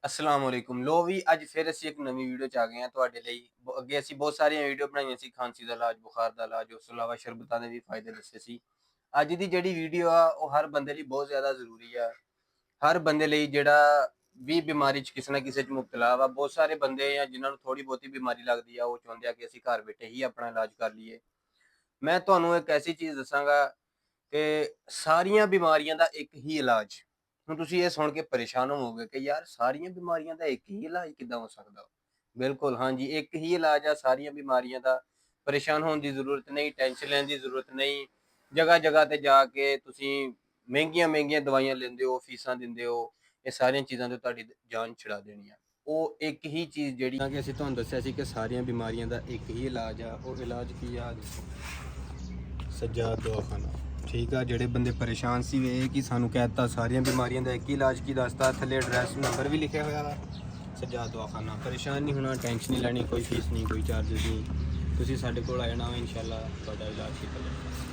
अस्सलाम वालेकुम लो भी अज फिर असी एक नवी वीडियो च आ गए हैं तुहाडे लई अगे असी बहुत सारिया वीडियो बनाई सी खांसी का इलाज बुखार का इलाज उस तो अलावा शरबतां दे भी फायदे दसे सी अज दी जिहड़ी वीडियो आ वो हर बंदे लई बहुत ज़्यादा जरूरी है हर बंदे लई जिहड़ा भी बीमारी च किसी ना किसी च मुबतला वा बहुत सारे बंदे हैं जिन्होंने थोड़ी बहुती बीमारी लगती है वो चाहते हैं कि असी घर बैठे ही अपना इलाज कर लीए मैं तुहानू एक ऐसी चीज़ दसांगा कि सारियां बीमारियां दा एक ही इलाज ਹੁਣ ਤੁਸੀਂ ਇਹ ਸੁਣ ਕੇ ਪਰੇਸ਼ਾਨ ਹੋਵੋਗੇ ਕਿ ਯਾਰ ਸਾਰੀਆਂ ਬਿਮਾਰੀਆਂ ਦਾ ਇੱਕ ਹੀ ਇਲਾਜ ਕਿੱਦਾਂ ਹੋ ਸਕਦਾ ਬਿਲਕੁਲ ਹਾਂਜੀ ਇੱਕ ਹੀ ਇਲਾਜ ਆ ਸਾਰੀਆਂ ਬਿਮਾਰੀਆਂ ਦਾ ਪਰੇਸ਼ਾਨ ਹੋਣ ਦੀ ਜ਼ਰੂਰਤ ਨਹੀਂ ਟੈਨਸ਼ਨ ਲੈਣ ਦੀ ਜ਼ਰੂਰਤ ਨਹੀਂ ਜਗ੍ਹਾ ਜਗ੍ਹਾ ਤੇ ਜਾ ਕੇ ਤੁਸੀਂ ਮਹਿੰਗੀਆਂ ਮਹਿੰਗੀਆਂ ਦਵਾਈਆਂ ਲੈਂਦੇ ਹੋ ਫੀਸਾਂ ਦਿੰਦੇ ਹੋ ਇਹ ਸਾਰੀਆਂ ਚੀਜ਼ਾਂ ਤੋਂ ਤੁਹਾਡੀ ਜਾਨ ਛੁਡਾ ਦੇਣੀ ਆ ਉਹ ਇੱਕ ਹੀ ਚੀਜ਼ ਜਿਹੜੀ ਕਿ ਅਸੀਂ ਤੁਹਾਨੂੰ ਦੱਸਿਆ ਸੀ ਕਿ ਸਾਰੀਆਂ ਬਿਮਾਰੀਆਂ ਦਾ ਇੱਕ ਹੀ ਇਲਾਜ ਆ ਉਹ ਇਲਾਜ ਕੀ ਆ ਸੱਜਾਦ ਦਵਾਖਾਨਾ ठीक है जेडे बंदे परेशान सी वे कि सानू कहता सारिया बीमारियों का एक ही इलाज की दसता थले एड्रैस नंबर भी लिखे हुआ वा सज्जाद दवाखाना परेशान नहीं होना टेंशन नहीं लैनी कोई फीस नहीं कोई चार्जेस नहीं तुसीं साडे कोल आ जाना इंशाअल्लाह तुहाडा इलाज ठीक हो जाएगा।